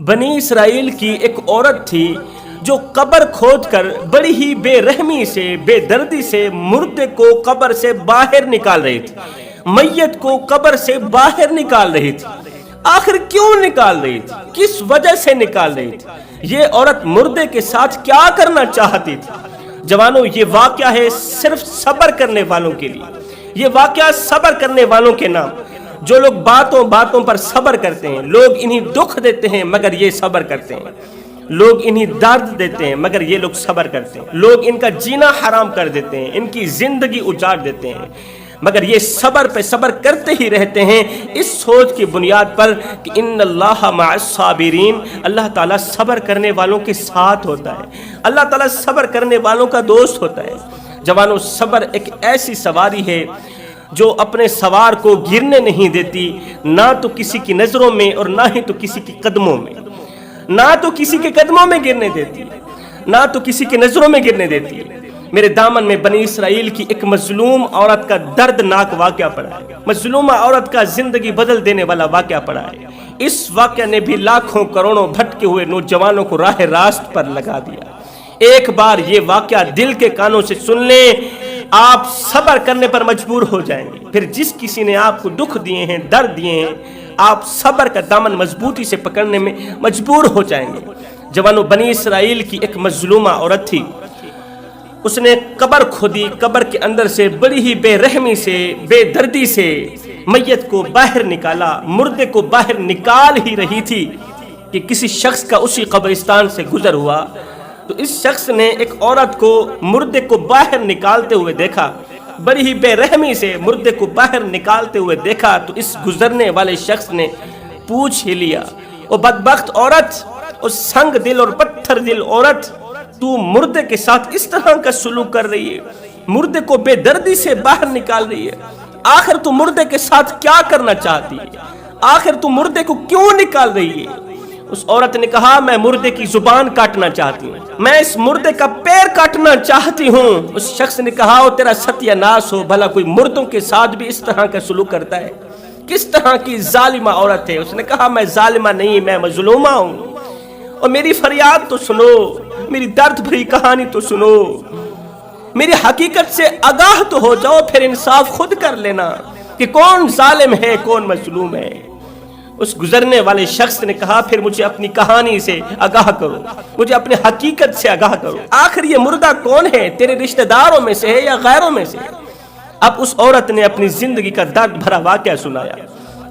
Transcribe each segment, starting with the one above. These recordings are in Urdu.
بنی اسرائیل کی ایک عورت تھی جو قبر کھود کر بڑی ہی بے رحمی سے بے دردی سے مردے کو قبر سے باہر نکال رہی تھی، میت کو قبر سے باہر نکال رہی تھی۔ آخر کیوں نکال رہی تھی؟ کس وجہ سے نکال رہی تھی؟ یہ عورت مردے کے ساتھ کیا کرنا چاہتی تھی؟ جوانوں، یہ واقعہ ہے صرف صبر کرنے والوں کے لیے۔ یہ واقعہ صبر کرنے والوں کے نام، جو لوگ باتوں باتوں پر صبر کرتے ہیں، لوگ انہیں دکھ دیتے ہیں مگر یہ صبر کرتے ہیں، لوگ انہیں درد دیتے ہیں مگر یہ لوگ صبر کرتے ہیں، لوگ ان کا جینا حرام کر دیتے ہیں، ان کی زندگی اجاڑ دیتے ہیں مگر یہ صبر پہ صبر کرتے ہی رہتے ہیں، اس سوچ کی بنیاد پر کہ ان اللہ مع الصابرین، اللہ تعالیٰ صبر کرنے والوں کے ساتھ ہوتا ہے، اللہ تعالیٰ صبر کرنے والوں کا دوست ہوتا ہے۔ جوانوں، صبر ایک ایسی سواری ہے جو اپنے سوار کو گرنے نہیں دیتی، نہ تو کسی کی نظروں میں اور نہ ہی تو کسی کی قدموں میں، نہ تو کسی کے قدموں میں گرنے دیتی، نہ تو کسی کی نظروں میں گرنے دیتی۔ میرے دامن میں بنی اسرائیل کی ایک مظلوم عورت کا دردناک واقعہ پڑا ہے، مظلومہ عورت کا زندگی بدل دینے والا واقعہ پڑا ہے۔ اس واقعہ نے بھی لاکھوں کروڑوں بھٹکے ہوئے نوجوانوں کو راہ راست پر لگا دیا۔ ایک بار یہ واقعہ دل کے کانوں سے سن لیں، آپ صبر کرنے پر مجبور ہو جائیں گے۔ پھر جس کسی نے آپ کو دکھ دیے ہیں، درد دیے ہیں، آپ صبر کا دامن مضبوطی سے پکڑنے میں مجبور ہو جائیں گے۔ جوانوں، بنی اسرائیل کی ایک مظلومہ عورت تھی، اس نے قبر کھودی، قبر کے اندر سے بڑی ہی بے رحمی سے بے دردی سے میت کو باہر نکالا، مردے کو باہر نکال ہی رہی تھی کہ کسی شخص کا اسی قبرستان سے گزر ہوا، تو اس شخص نے ایک عورت کو مردے کو باہر نکالتے ہوئے دیکھا، بڑی ہی بے رحمی سے مردے کو باہر نکالتے ہوئے دیکھا، تو اس گزرنے والے شخص نے پوچھ ہی لیا، او بدبخت عورت، او سنگ دل اور پتھر دل عورت، تو مردے کے ساتھ اس طرح کا سلوک کر رہی ہے، مردے کو بے دردی سے باہر نکال رہی ہے، آخر تو مردے کے ساتھ کیا کرنا چاہتی ہے؟ آخر تو مردے کو کیوں نکال رہی ہے؟ اس عورت نے کہا، میں مردے کی زبان کاٹنا چاہتی ہوں، میں اس مردے کا پیر کاٹنا چاہتی ہوں۔ اس شخص نے کہا، او تیرا ستیہ ناس ہو، بھلا کوئی مردوں کے ساتھ بھی اس طرح کا سلوک کرتا ہے؟ کس طرح کی ظالمہ عورت ہے؟ اس نے کہا، میں ظالمہ نہیں، میں مظلومہ ہوں، اور میری فریاد تو سنو، میری درد بھری کہانی تو سنو، میری حقیقت سے آگاہ تو ہو جاؤ، پھر انصاف خود کر لینا کہ کون ظالم ہے کون مظلوم ہے۔ اس گزرنے والے شخص نے کہا، پھر مجھے اپنی کہانی سے آگاہ کرو، مجھے اپنی حقیقت سے آگاہ کرو، آخر یہ مردہ کون ہے؟ تیرے رشتہ داروں میں سے ہے یا غیروں میں سے؟ اب اس عورت نے اپنی زندگی کا درد بھرا واقعہ سنایا،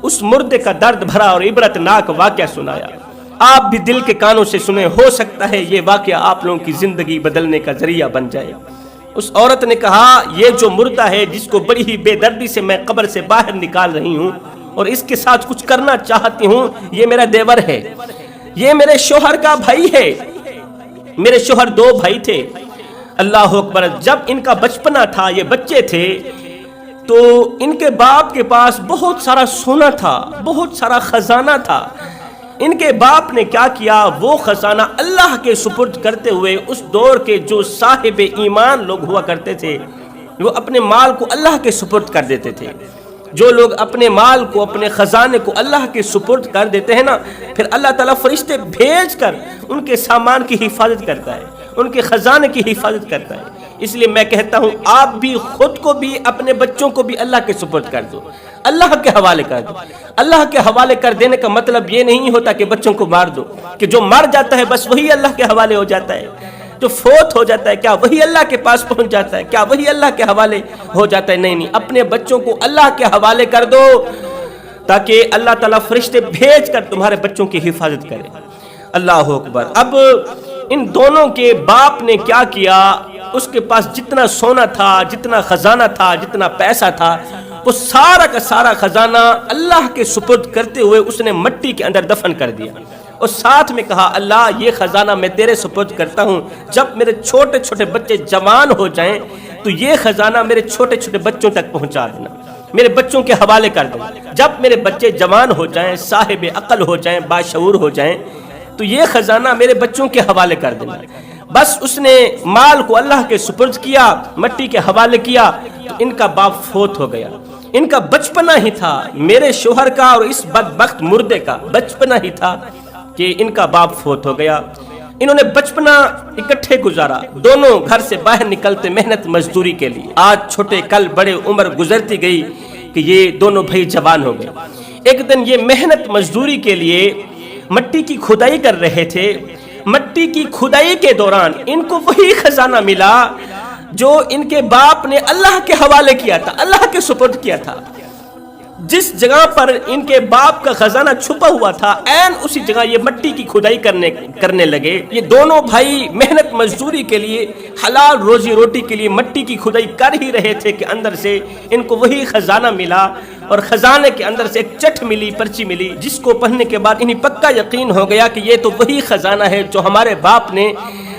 اس مردے کا درد بھرا اور عبرتناک واقعہ سنایا۔ آپ بھی دل کے کانوں سے سنیں، ہو سکتا ہے یہ واقعہ آپ لوگوں کی زندگی بدلنے کا ذریعہ بن جائے۔ اس عورت نے کہا، یہ جو مردہ ہے جس کو بڑی ہی بے دردی سے میں قبر سے باہر نکال رہی ہوں اور اس کے ساتھ کچھ کرنا چاہتی ہوں، یہ میرا دیور ہے، یہ میرے شوہر کا بھائی ہے، میرے شوہر 2 بھائی تھے۔ اللہ اکبر، جب ان کا بچپنا تھا، یہ بچے تھے، تو ان کے باپ کے پاس بہت سارا سونا تھا، بہت سارا خزانہ تھا۔ ان کے باپ نے کیا کیا، وہ خزانہ اللہ کے سپرد کرتے ہوئے اس دور کے جو صاحب ایمان لوگ ہوا کرتے تھے، وہ اپنے مال کو اللہ کے سپرد کر دیتے تھے۔ جو لوگ اپنے مال کو، اپنے خزانے کو اللہ کے سپرد کر دیتے ہیں نا، پھر اللہ تعالیٰ فرشتے بھیج کر ان کے سامان کی حفاظت کرتا ہے، ان کے خزانے کی حفاظت کرتا ہے۔ اس لیے میں کہتا ہوں، آپ بھی خود کو بھی، اپنے بچوں کو بھی اللہ کے سپرد کر دو، اللہ کے حوالے کر دو۔ اللہ کے حوالے کر دینے کا مطلب یہ نہیں ہوتا کہ بچوں کو مار دو، کہ جو مر جاتا ہے بس وہی اللہ کے حوالے ہو جاتا ہے، جو فوت ہو جاتا ہے کیا وہی اللہ کے پاس پہنچ جاتا ہے؟ کیا وہی اللہ کے حوالے ہو جاتا ہے؟ نہیں نہیں، اپنے بچوں کو اللہ کے حوالے کر دو تاکہ اللہ تعالیٰ فرشتے بھیج کر تمہارے بچوں کی حفاظت کرے۔ اللہ اکبر۔ اب ان دونوں کے باپ نے کیا کیا، اس کے پاس جتنا سونا تھا، جتنا خزانہ تھا، جتنا پیسہ تھا، وہ سارا کا سارا خزانہ اللہ کے سپرد کرتے ہوئے اس نے مٹی کے اندر دفن کر دیا، اور ساتھ میں کہا، اللہ یہ خزانہ میں تیرے سپرد کرتا ہوں، جب میرے چھوٹے چھوٹے بچے جوان ہو جائیں تو یہ خزانہ میرے چھوٹے چھوٹے بچوں تک پہنچا دینا، میرے بچوں کے حوالے کر دینا۔ جب میرے بچے جوان ہو جائیں، صاحب عقل ہو جائیں، باشعور ہو جائیں، تو یہ خزانہ میرے بچوں کے حوالے کر دینا۔ بس اس نے مال کو اللہ کے سپرد کیا، مٹی کے حوالے کیا، تو ان کا باپ فوت ہو گیا۔ ان کا بچپنا ہی تھا، میرے شوہر کا اور اس بدبخت مردے کا بچپنا ہی تھا کہ کہ ان کا باپ فوت ہو گیا. انہوں نے بچپنا اکٹھے گزارا, دونوں گھر سے باہر نکلتے محنت مزدوری کے لیے. آج چھوٹے کل بڑے عمر گزرتی گئی کہ یہ دونوں بھائی جوان ہو گئے. ایک دن یہ محنت مزدوری کے لیے مٹی کی کھدائی کر رہے تھے. مٹی کی کھدائی کے دوران ان کو وہی خزانہ ملا جو ان کے باپ نے اللہ کے حوالے کیا تھا, اللہ کے سپرد کیا تھا. جس جگہ پر ان کے باپ کا خزانہ چھپا ہوا تھا, عین اسی جگہ یہ مٹی کی کھدائی کرنے لگے. یہ دونوں بھائی محنت مزدوری کے لیے, حلال روزی روٹی کے لیے مٹی کی کھدائی کر ہی رہے تھے کہ اندر سے ان کو وہی خزانہ ملا. اور خزانے کے اندر سے ایک چٹ ملی, پرچی ملی, جس کو پڑھنے کے بعد انہیں پکا یقین ہو گیا کہ یہ تو وہی خزانہ ہے جو ہمارے باپ نے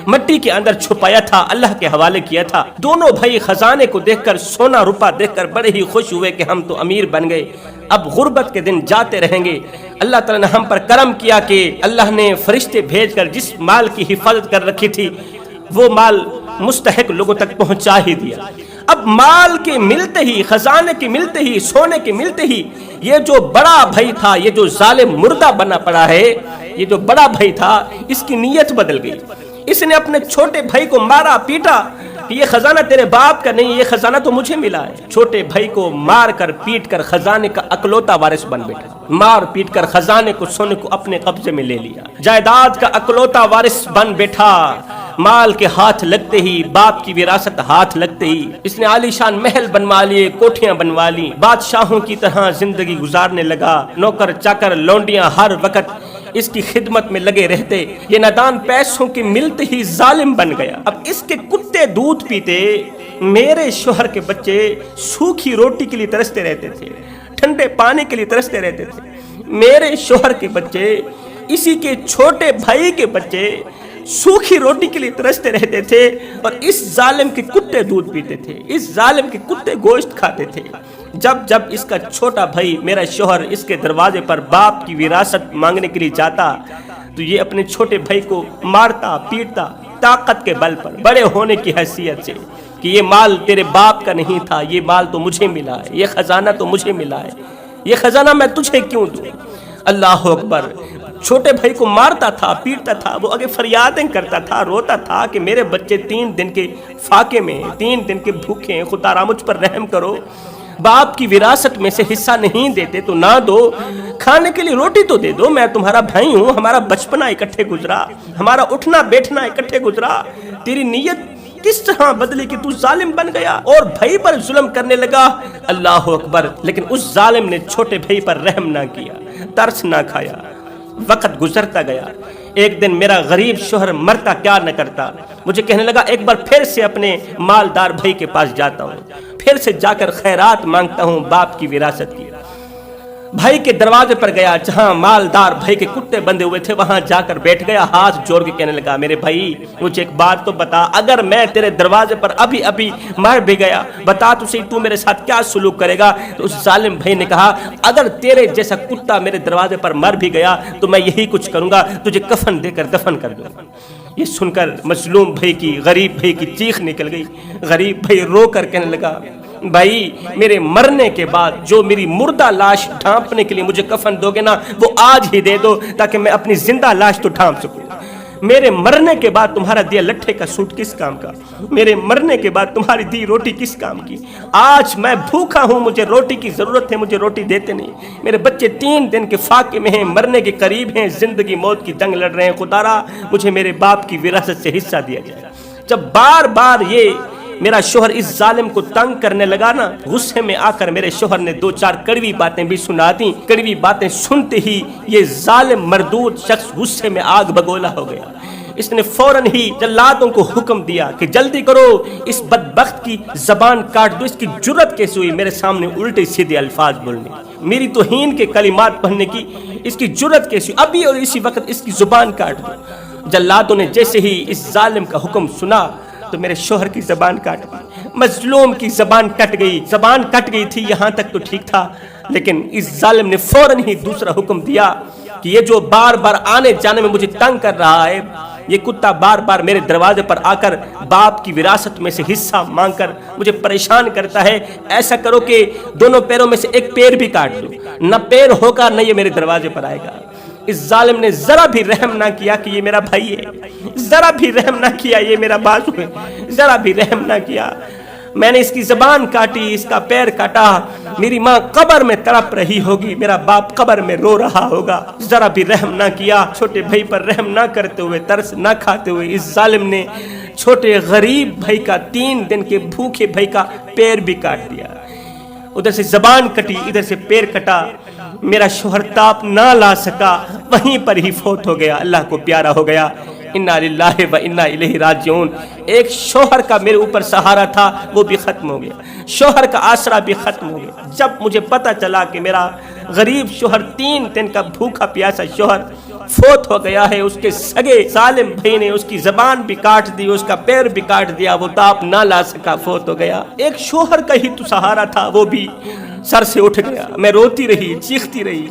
مٹی کے اندر چھپایا تھا, اللہ کے حوالے کیا تھا. دونوں بھائی خزانے کو دیکھ کر, سونا روپا دیکھ کر بڑے ہی خوش ہوئے کہ ہم تو امیر بن گئے, اب غربت کے دن جاتے رہیں گے. اللہ تعالیٰ نے ہم پر کرم کیا کہ اللہ نے فرشتے بھیج کر جس مال کی حفاظت کر رکھی تھی وہ مال مستحق لوگوں تک پہنچا ہی دیا. اب مال کے ملتے ہی, خزانے کے ملتے ہی, سونے کے ملتے ہی یہ جو بڑا بھائی تھا, یہ جو ظالم مردہ بنا پڑا ہے, یہ جو بڑا بھائی تھا, اس کی نیت بدل گئی. اس نے اپنے چھوٹے بھائی کو مارا پیٹا کہ یہ خزانہ تیرے باپ کا نہیں, یہ خزانہ تو مجھے ملا ہے. چھوٹے بھائی کو مار کر پیٹ کر خزانے کا اکلوتا وارث بن بیٹھا. مار پیٹ کر خزانے کو, سونے کو اپنے قبضے میں لے لیا, جائیداد کا اکلوتا وارث بن بیٹھا. مال کے ہاتھ لگتے ہی, باپ کی وراثت ہاتھ لگتے ہی اس نے عالیشان محل بنوا لیے, کوٹھیاں بنوا لی, بادشاہوں کی طرح زندگی گزارنے لگا. نوکر چاکر لونڈیاں ہر وقت اس کی خدمت میں لگے رہتے. یہ نادان پیسوں کے ملتے ہی ظالم بن گیا. اب اس کے کتے دودھ پیتے, میرے شوہر کے بچے سوکھی روٹی کے لیے ترستے رہتے تھے, ٹھنڈے پانی کے لیے ترستے رہتے تھے. میرے شوہر کے بچے, اسی کے چھوٹے بھائی کے بچے سوکھی روٹی کے لیے ترستے رہتے تھے, اور اس ظالم کے کتے دودھ پیتے تھے, اس ظالم کے کتے گوشت کھاتے تھے. جب اس کا چھوٹا بھائی میرا شوہر اس کے دروازے پر باپ کی وراثت مانگنے کے لیے جاتا تو یہ اپنے چھوٹے بھائی کو مارتا پیٹتا طاقت کے بل پر, بڑے ہونے کی حیثیت سے, کہ یہ مال تیرے باپ کا نہیں تھا, یہ مال تو مجھے ملا ہے, یہ خزانہ تو مجھے ملا ہے, یہ خزانہ میں تجھے کیوں دوں. اللہ اکبر. چھوٹے بھائی کو مارتا تھا, پیٹتا تھا, وہ آگے فریادیں کرتا تھا, روتا تھا کہ میرے بچے 3 دن کے فاقے میں, 3 دن کے بھوکے ہیں, خدا را مجھ پر رحم کرو. باپ کی وراثت میں سے حصہ نہیں دیتے تو نہ دو, کھانے کے لیے روٹی تو دے دو, میں تمہارا بھائی ہوں, ہمارا بچپنا اکٹھے گزرا, ہمارا اٹھنا بیٹھنا اکٹھے گزرا. تیری نیت کس طرح بدلی کہ تو ظالم بن گیا اور بھائی پر ظلم کرنے لگا. اللہ اکبر. لیکن اس ظالم نے چھوٹے بھائی پر رحم نہ کیا, ترس نہ کھایا. وقت گزرتا گیا. ایک دن میرا غریب شوہر مرتا کیا نہ کرتا, مجھے کہنے لگا ایک بار پھر سے اپنے مالدار بھائی کے پاس جاتا ہوں, پھر سے جا کر خیرات مانگتا ہوں باپ کی وراثت کی. بھائی کے دروازے پر گیا, جہاں مالدار بھائی کے کتے بندے ہوئے تھے وہاں جا کر بیٹھ گیا, ہاتھ جوڑ کے کہنے لگا میرے بھائی مجھے ایک بات تو بتا, اگر میں تیرے دروازے پر ابھی مر بھی گیا, بتا تو صحیح تو میرے ساتھ کیا سلوک کرے گا. تو اس ظالم بھائی نے کہا اگر تیرے جیسا کتا میرے دروازے پر مر بھی گیا تو میں یہی کچھ کروں گا, تجھے کفن دے کر دفن کر دوں گا. یہ سن کر مظلوم بھائی کی, غریب بھائی کی چیخ نکل گئی. غریب بھائی رو کر کہنے لگا بھائی میرے مرنے کے بعد جو میری مردہ لاش ڈھانپنے کے لیے مجھے کفن دو گے نا وہ آج ہی دے دو تاکہ میں اپنی زندہ لاش تو ڈھانپ سکوں. میرے مرنے کے بعد تمہارا دیا لٹھے کا سوٹ کس کام کا, میرے مرنے کے بعد تمہاری دی روٹی کس کام کی. آج میں بھوکا ہوں, مجھے روٹی کی ضرورت ہے, مجھے روٹی دیتے نہیں. میرے بچے 3 دن کے فاقے میں ہیں, مرنے کے قریب ہیں, زندگی موت کی جنگ لڑ رہے ہیں. خدا را مجھے میرے باپ کی وراثت سے حصہ دیا جائے. جب بار بار یہ میرا شوہر اس ظالم کو تنگ کرنے لگا نا, غصے میں آ کر میرے شوہر نے 2-4 کڑوی باتیں بھی سنا دیں. کڑوی باتیں سنتے ہی یہ ظالم مردود شخص غصے میں آگ بگولا ہو گیا. اس نے فوراً ہی جلادوں کو حکم دیا کہ جلدی کرو, اس بدبخت کی زبان کاٹ دو. اس کی جرت کیسے ہوئی میرے سامنے الٹے سیدھے الفاظ بولنے, میری توہین کے کلمات پڑھنے کی اس کی جرت کیسے ہوئی, ابھی اور اسی وقت اس کی زبان کاٹ دو. جلادوں نے جیسے ہی اس ظالم کا حکم سنا تو میرے شوہر کی زبان کاٹ گئی, مظلوم کی زبان کٹ گئی. زبان کٹ گئی تھی یہاں تک تو ٹھیک تھا, لیکن اس ظالم نے فوراً ہی دوسرا حکم دیا کہ یہ جو بار بار آنے جانے میں مجھے تنگ کر رہا ہے, یہ کتا بار بار میرے دروازے پر آ کر باپ کی وراثت میں سے حصہ مانگ کر مجھے پریشان کرتا ہے, ایسا کرو کہ دونوں پیروں میں سے ایک پیر بھی کاٹ دو, نہ پیر ہوگا نہ یہ میرے دروازے پر آئے گا. اس ظالم نے ذرا بھی رحم نہ کیا کہ یہ میرا بھائی ہے، ذرا بھی رحم نہ کیا یہ میرا بازو ہے، ذرا بھی رحم نہ کیا۔ میں نے اس کی زبان کاٹی، اس کا پیر کاٹا، میری ماں قبر میں تڑپ رہی ہوگی، میرا باپ قبر میں رو رہا ہوگا، ذرا بھی رحم نہ کیا۔ چھوٹے بھائی پر رحم نہ کرتے ہوئے، ترس نہ کھاتے ہوئے اس ظالم نے چھوٹے غریب بھائی کا، 3 دن کے بھوکے بھائی کا پیر بھی کاٹ دیا۔ ادھر سے زبان کٹی، ادھر سے پیر کٹا، میرا شوہر تاپ نہ لا سکا، وہیں پر ہی فوت ہو گیا، اللہ کو پیارا ہو گیا۔ انا للہ و انا الیہ راجعون۔ ایک شوہر کا میرے اوپر سہارا تھا، وہ بھی ختم ہو گیا، شوہر کا آسرا بھی ختم ہو گیا۔ جب مجھے پتہ چلا کہ میرا غریب شوہر، 3 دن کا بھوکا پیاسا شوہر فوت ہو گیا ہے، اس کے سگے ظالم بھائی نے اس کی زبان بھی کاٹ دی، اس کا پیر بھی کاٹ دیا، وہ تاپ نہ لا سکا، فوت ہو گیا۔ ایک شوہر کا ہی تو سہارا تھا، وہ بھی سر سے اٹھ گیا۔ میں روتی رہی، چیختی رہی،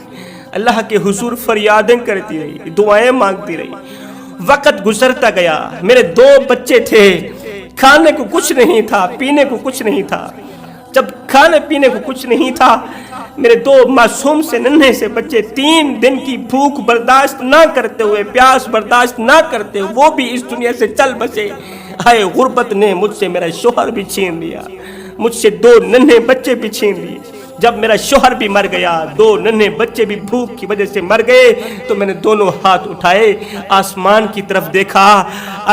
اللہ کے حضور فریادیں کرتی رہی، دعائیں مانگتی رہی۔ وقت گزرتا گیا، میرے 2 بچے تھے، کھانے کو کچھ نہیں تھا، پینے کو کچھ نہیں تھا۔ جب کھانے پینے کو کچھ نہیں تھا، میرے 2 معصوم سے ننھے سے بچے 3 دن کی بھوک برداشت نہ کرتے ہوئے، پیاس برداشت نہ کرتے ہوئے، وہ بھی اس دنیا سے چل بسے۔ ہائے غربت نے مجھ سے میرا شوہر بھی چھین لیا، مجھ سے 2 ننھے بچے بھی چھین لیے۔ جب میرا شوہر بھی مر گیا، 2 ننھے بچے بھی بھوک کی وجہ سے مر گئے، تو میں نے دونوں ہاتھ اٹھائے، آسمان کی طرف دیکھا،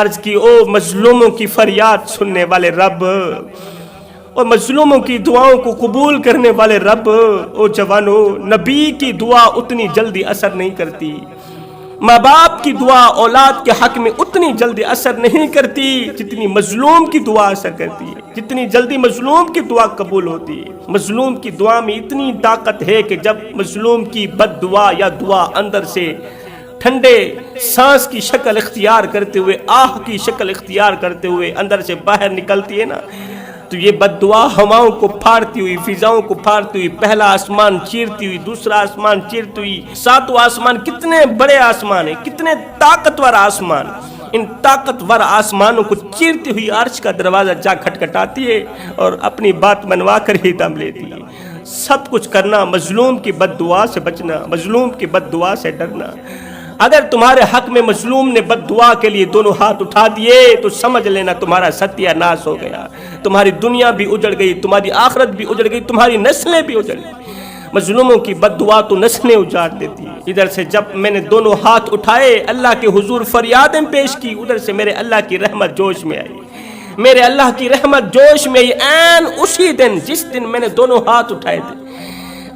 عرض کی او مظلوموں کی فریاد سننے والے رب، اور مظلوموں کی دعاؤں کو قبول کرنے والے رب، او جوانو، نبی کی دعا اتنی جلدی اثر نہیں کرتی، ماں باپ کی دعا اولاد کے حق میں اتنی جلدی اثر نہیں کرتی جتنی مظلوم کی دعا اثر کرتی ہے، جتنی جلدی مظلوم کی دعا قبول ہوتی ہے۔ مظلوم کی دعا میں اتنی طاقت ہے کہ جب مظلوم کی بد دعا یا دعا اندر سے ٹھنڈے سانس کی شکل اختیار کرتے ہوئے، آہ کی شکل اختیار کرتے ہوئے اندر سے باہر نکلتی ہے نا، تو یہ بد دعا ہواؤں کو پھاڑتی ہوئی، فضاؤں کو پھاڑتی ہوئی، پہلا آسمان چیرتی ہوئی، دوسرا آسمان چیرتی ہوئی، 7واں آسمان، کتنے بڑے آسمان ہیں، کتنے طاقتور آسمان، ان طاقتور آسمانوں کو چیرتی ہوئی عرش کا دروازہ جا کھٹکھٹاتی ہے اور اپنی بات منوا کر ہی دم لیتی ہے۔ سب کچھ کرنا، مظلوم کی بد دعا سے بچنا، مظلوم کی بد دعا سے ڈرنا۔ اگر تمہارے حق میں مظلوم نے بد دعا کے لیے دونوں ہاتھ اٹھا دیے تو سمجھ لینا تمہارا ستیہ ناش ہو گیا، تمہاری دنیا بھی اجڑ گئی، تمہاری آخرت بھی اجڑ گئی، تمہاری نسلیں بھی اجڑ گئی۔ مظلوموں کی بد دعا تو نسلیں اجاڑ دیتی ہے۔ ادھر سے جب میں نے دونوں ہاتھ اٹھائے، اللہ کے حضور فریادیں پیش کی، ادھر سے میرے اللہ کی رحمت جوش میں آئی، میرے اللہ کی رحمت جوش میں آئی۔ عین اسی دن جس دن میں نے دونوں ہاتھ اٹھائے تھے،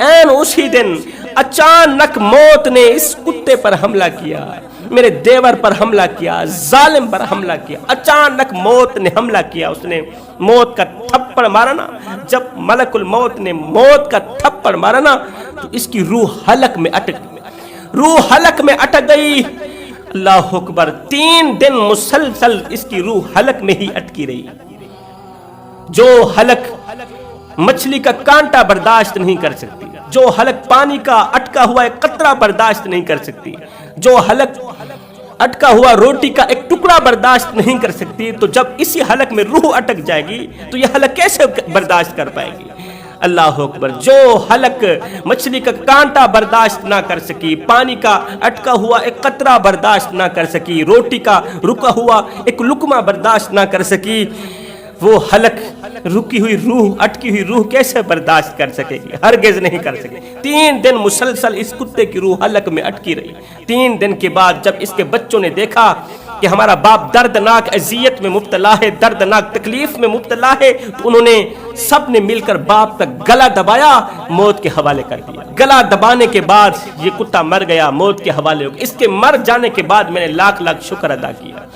عین اسی دن اچانک موت نے اس کتے پر حملہ کیا، میرے دیور پر حملہ کیا، ظالم پر حملہ کیا۔ اچانک موت نے حملہ کیا، اس نے موت کا تھپڑ مارا نا، جب ملک الموت نے موت کا تھپڑ مارا نا تو اس کی روح حلق میں اٹک گئی، روح حلق میں اٹک گئی۔ اللہ اکبر، 3 دن مسلسل اس کی روح حلق میں ہی اٹکی رہی۔ جو حلق مچھلی کا کانٹا برداشت نہیں کر سکتی، جو حلق پانی کا اٹکا ہوا ایک قطرہ برداشت نہیں کر سکتی، جو حلق اٹکا ہوا روٹی کا ایک ٹکڑا برداشت نہیں کر سکتی، تو جب اسی حلق میں روح اٹک جائے گی تو یہ حلق کیسے برداشت کر پائے گی؟ اللہ اکبر، جو حلق مچھلی کا کانٹا برداشت نہ کر سکی، پانی کا اٹکا ہوا ایک قطرہ برداشت نہ کر سکی، روٹی کا رکا ہوا ایک لقمہ برداشت نہ کر سکی، وہ حلق رکی ہوئی روح، اٹکی ہوئی روح کیسے برداشت کر سکے گی؟ ہرگز نہیں کر سکے۔ 3 دن مسلسل اس کتے کی روح حلق میں اٹکی رہی۔ 3 دن کے بعد جب اس کے بچوں نے دیکھا کہ ہمارا باپ دردناک اذیت میں مبتلا ہے، دردناک تکلیف میں مبتلا ہے، تو انہوں نے سب نے مل کر باپ کا گلا دبایا، موت کے حوالے کر دیا۔ گلا دبانے کے بعد یہ کتا مر گیا، موت کے حوالے ہو گیا۔ اس کے مر جانے کے بعد میں نے لاکھ لاکھ شکر ادا کیا۔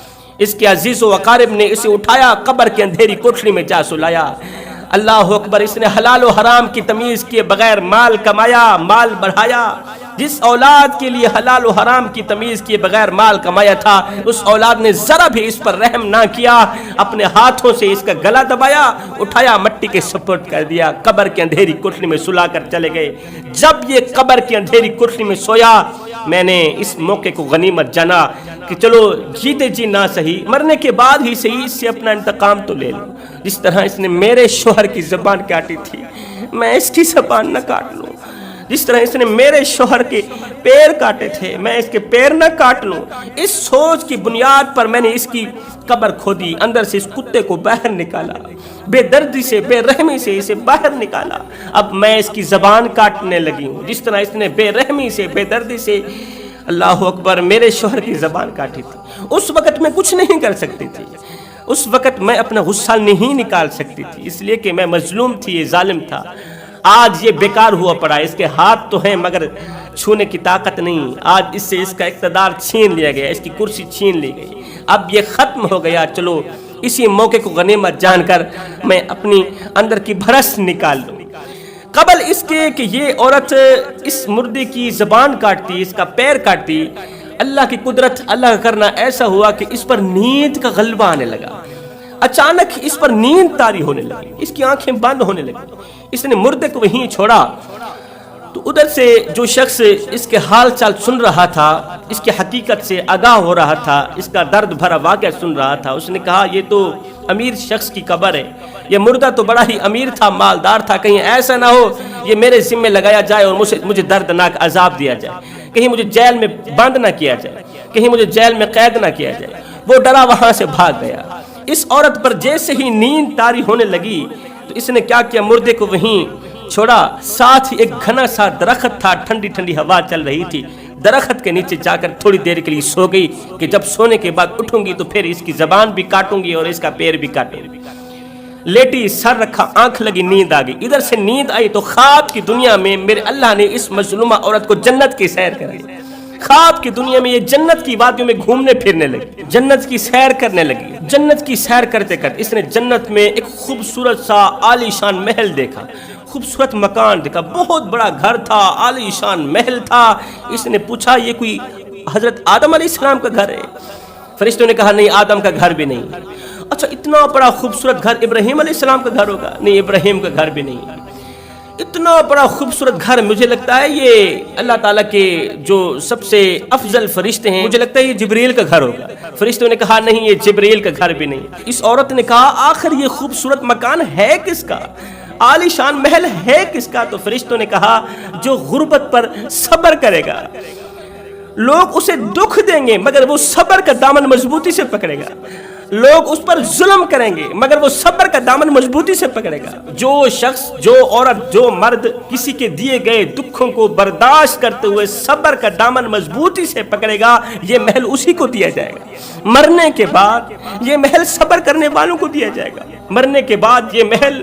اس کے عزیز و اقارب نے اسے اٹھایا، قبر کے اندھیری کوٹھری میں جا سلایا۔ اللہ اکبر، اس نے حلال و حرام کی تمیز کیے بغیر مال کمایا، مال بڑھایا۔ جس اولاد کے لیے حلال و حرام کی تمیز کیے بغیر مال کمایا تھا، اس اولاد نے ذرا بھی اس پر رحم نہ کیا، اپنے ہاتھوں سے اس کا گلا دبایا، اٹھایا، مٹی کے سپرد کر دیا، قبر کے اندھیری کوٹھری میں سلا کر چلے گئے۔ جب یہ قبر کے اندھیری کوٹھری میں سویا، میں نے اس موقع کو غنیمت جانا کہ چلو جیتے جی نہ صحیح، مرنے کے بعد ہی صحیح اس سے اپنا انتقام تو لے لوں۔ جس طرح اس نے میرے شوہر کی زبان کاٹی تھی، میں اس کی زبان نہ کاٹ لوں۔ جس طرح اس نے میرے شوہر کے پیر کاٹے تھے میں اس کے پیر نہ کاٹ لوں۔ اس سوچ کی بنیاد پر میں نے اس کی قبر کھودی، اندر سے اس کتے کو باہر نکالا، بے دردی سے بے رحمی سے اسے باہر نکالا۔ اب میں اس کی زبان کاٹنے لگی ہوں، جس طرح اس نے بے رحمی سے بے دردی سے اللہ اکبر میرے شوہر کی زبان کاٹی تھی۔ اس وقت میں کچھ نہیں کر سکتی تھی، اس وقت میں اپنا غصہ نہیں نکال سکتی تھی، اس لیے کہ میں مظلوم تھی، یہ ظالم تھا۔ آج یہ بیکار ہوا پڑا، اس کے ہاتھ تو ہیں مگر چھونے کی طاقت نہیں۔ آج اس سے اس کا اقتدار چھین لیا گیا، اس کی کرسی چھین لی گئی، اب یہ ختم ہو گیا۔ چلو اسی موقع کو غنیمت جان کر میں اپنی اندر کی بھرس نکال لوں۔ قبل اس کے کہ یہ عورت اس مردے کی زبان کاٹتی، اس کا پیر کاٹتی، اللہ کی قدرت، اللہ کا کرنا ایسا ہوا کہ اس پر نیند کا غلبہ آنے لگا۔ اچانک اس پر نیند طاری ہونے لگی، اس کی آنکھیں بند ہونے لگی۔ اس نے مردے کو وہیں چھوڑا تو ادھر سے جو شخص اس کے حال چال سن رہا تھا، اس کی حقیقت سے آگاہ ہو رہا تھا، اس کا درد بھرا واقعہ سن رہا تھا، اس نے کہا یہ تو امیر شخص کی قبر ہے، یہ مردہ تو بڑا ہی امیر تھا، مالدار تھا، کہیں ایسا نہ ہو یہ میرے ذمہ لگایا جائے اور مجھے دردناک عذاب دیا جائے، کہیں مجھے جیل میں بند نہ کیا جائے، کہیں مجھے جیل میں قید نہ کیا جائے۔ وہ ڈرا وہاں سے بھاگ گیا۔ اس عورت پر جیسے ہی نیند طاری ہونے لگی تو اس نے کیا کیا، مردے کو وہیں چھوڑا، ساتھ ہی ایک گھنا سا درخت تھا، ٹھنڈی ٹھنڈی ہوا چل رہی تھی، درخت کے نیچے جا کر تھوڑی دیر کے لیے سو گئی کہ جب سونے کے بعد اٹھوں گی تو پھر اس کی زبان بھی کاٹوں گی اور اس کا پیر بھی کاٹوں گی۔ لیٹی، سر رکھا، آنکھ لگی، نیند آ گئی۔ ادھر سے نیند آئی تو خواب کی دنیا میں میرے اللہ نے اس مظلومہ عورت کو جنت کی سیر کرائی۔ خواب کی دنیا میں یہ جنت کی وادیوں میں گھومنے پھرنے لگی، جنت کی سیر کرنے لگی۔ جنت کی سیر کرتے کرتے اس نے جنت میں ایک خوبصورت سا عالی شان محل دیکھا، خوبصورت مکان دیکھا، بہت بڑا گھر تھا، عالی شان محل تھا۔ اس نے پوچھا یہ کوئی حضرت آدم علیہ السلام کا گھر ہے؟ فرشتوں نے کہا نہیں، آدم کا گھر بھی نہیں۔ اچھا اتنا بڑا خوبصورت گھر ابراہیم علیہ السلام کا گھر ہوگا؟ نہیں، ابراہیم کا گھر بھی نہیں۔ اتنا بڑا خوبصورت گھر، مجھے لگتا ہے یہ اللہ تعالیٰ کے جو سب سے افضل فرشتے ہیں، مجھے لگتا ہے یہ جبریل کا گھر ہوگا۔ فرشتوں نے کہا نہیں، یہ جبریل کا گھر بھی نہیں۔ اس عورت نے کہا آخر یہ خوبصورت مکان ہے کس کا، عالی شان محل ہے کس کا؟ تو فرشتوں نے کہا جو غربت پر صبر کرے گا، لوگ اسے دکھ دیں گے مگر وہ صبر کا دامن مضبوطی سے پکڑے گا، لوگ اس پر ظلم کریں گے مگر وہ صبر کا دامن مضبوطی سے پکڑے گا۔ جو شخص، جو عورت، جو مرد کسی کے دیے گئے دکھوں کو برداشت کرتے ہوئے صبر کا دامن مضبوطی سے پکڑے گا، یہ محل اسی کو دیا جائے گا۔ مرنے کے بعد یہ محل صبر کرنے والوں کو دیا جائے گا۔ مرنے کے بعد یہ محل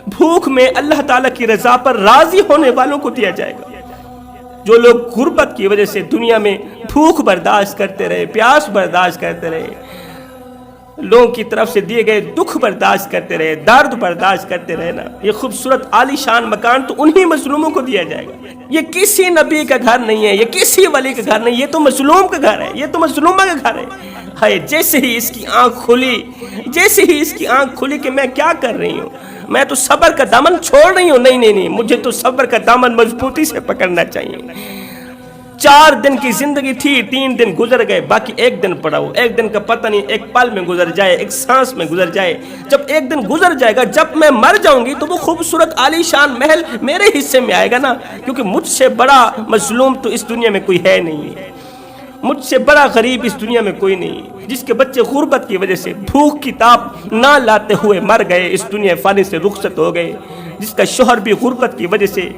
بھوک میں اللہ تعالیٰ کی رضا پر راضی ہونے والوں کو دیا جائے گا۔ جو لوگ غربت کی وجہ سے دنیا میں بھوک برداشت کرتے رہے، پیاس برداشت کرتے رہے، لوگوں کی طرف سے دیے گئے دکھ برداشت کرتے رہے، درد برداشت کرتے رہے نا، یہ خوبصورت عالی شان مکان تو انہی مظلوموں کو دیا جائے گا۔ یہ کسی نبی کا گھر نہیں ہے، یہ کسی ولی کا گھر نہیں، یہ تو مظلوم کا گھر ہے، یہ تو مظلومہ کا گھر ہے۔ ہائے جیسے ہی اس کی آنکھ کھلی، جیسے ہی اس کی آنکھ کھلی کہ میں کیا کر رہی ہوں، میں تو صبر کا دامن چھوڑ رہی ہوں، نہیں، مجھے تو صبر کا دامن مضبوطی سے پکڑنا چاہیے۔ 4 دن کی زندگی تھی، 3 دن گزر گئے، باقی 1 دن پڑا ہو، 1 دن کا پتہ نہیں، ایک پل میں گزر جائے، ایک سانس میں گزر جائے۔ جب 1 دن گزر جائے گا، جب میں مر جاؤں گی تو وہ خوبصورت عالی شان محل میرے حصے میں آئے گا نا، کیونکہ مجھ سے بڑا مظلوم تو اس دنیا میں کوئی ہے نہیں، مجھ سے بڑا غریب اس دنیا میں کوئی نہیں۔ جس کے بچے غربت کی وجہ سے بھوک کی تاپ نہ لاتے ہوئے مر گئے، اس دنیا فانی سے رخصت ہو گئے، جس کا شوہر بھی غربت کی وجہ سے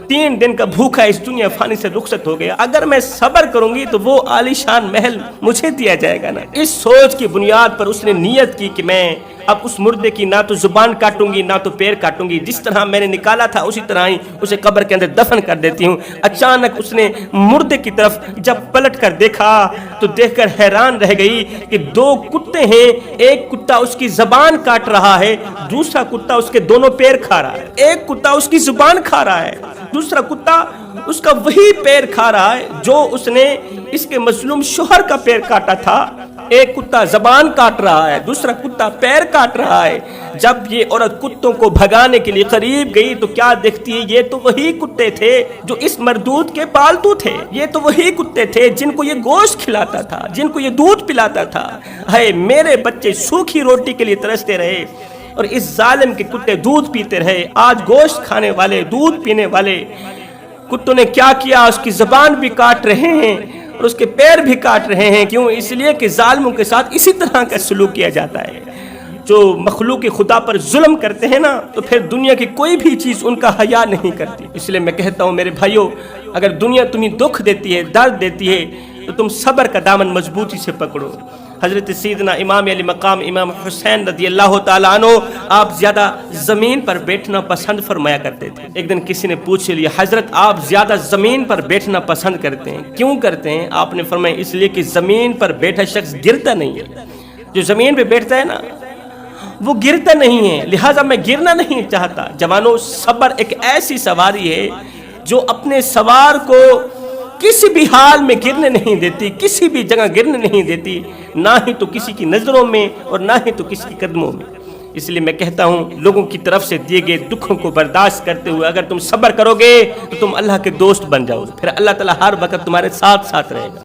3 دن کا بھوکا اس دنیا فانی سے رخصت ہو گیا، اگر میں صبر کروں گی تو وہ عالی شان محل مجھے دیا جائے گا نا۔ اس سوچ کی بنیاد پر اس نے نیت کی کہ میں اب اس مردے کی نہ تو زبان کاٹوں گی نہ تو پیر کاٹوں گی، جس طرح میں نے نکالا تھا اسی طرح ہی اسے قبر کے اندر دفن کر دیتی ہوں۔ اچانک اس نے مردے کی طرف جب پلٹ کر دیکھا تو دیکھ کر حیران رہ گئی کہ 2 کتے ہیں، ایک کتا اس کی زبان کاٹ رہا ہے، دوسرا کتا اس کے دونوں پیر کھا رہا ہے۔ ایک کتا اس کی زبان کھا رہا ہے، دوسرا کتا اس کا وہی پیر کھا رہا ہے جو اس نے اس کے مظلوم شوہر کا پیر کاٹا تھا۔ ایک کتا زبان کاٹ رہا ہے، دوسرا کتا پیر کاٹ رہا ہے۔ جب یہ عورت کتوں کو بھگانے کے لیے قریب گئی تو کیا دیکھتی ہے، یہ تو وہی کتے تھے جو اس مردود کے پالتو تھے، یہ تو وہی کتے تھے جن کو یہ گوشت کھلاتا تھا، جن کو یہ دودھ پلاتا تھا۔ ہے میرے بچے سوکھی روٹی کے لیے ترستے رہے اور اس ظالم کے کتے دودھ پیتے رہے، آج گوشت کھانے والے، دودھ پینے والے کتوں نے کیا کیا، اس کی زبان بھی کاٹ رہے ہیں اور اس کے پیر بھی کاٹ رہے ہیں. کیوں؟ اس لیے کہ ظالموں کے ساتھ اسی طرح کا سلوک کیا جاتا ہے. جو مخلوق خدا پر ظلم کرتے ہیں نا، تو پھر دنیا کی کوئی بھی چیز ان کا حیا نہیں کرتی. اس لیے میں کہتا ہوں میرے بھائیوں، اگر دنیا تمہیں دکھ دیتی ہے، درد دیتی ہے، تو تم صبر کا دامن مضبوطی سے پکڑو. حضرت سیدنا امام علی مقام امام حسین رضی اللہ تعالیٰ عنہ آپ زیادہ زمین پر بیٹھنا پسند فرمایا کرتے تھے. ایک دن کسی نے پوچھ لیا، حضرت آپ زیادہ زمین پر بیٹھنا پسند کرتے ہیں، کیوں کرتے ہیں؟ آپ نے فرمایا اس لیے کہ زمین پر بیٹھا شخص گرتا نہیں ہے. جو زمین پہ بیٹھتا ہے نا وہ گرتا نہیں ہے، لہٰذا میں گرنا نہیں چاہتا. جوانوں، صبر ایک ایسی سواری ہے جو اپنے سوار کو کسی بھی حال میں گرنے نہیں دیتی، کسی بھی جگہ گرنے نہیں دیتی، نہ ہی تو کسی کی نظروں میں اور نہ ہی تو کسی کی قدموں میں. اس لیے میں کہتا ہوں لوگوں کی طرف سے دیے گئے دکھوں کو برداشت کرتے ہوئے اگر تم صبر کرو گے تو تم اللہ کے دوست بن جاؤ گے، پھر اللہ تعالیٰ ہر وقت تمہارے ساتھ رہے گا.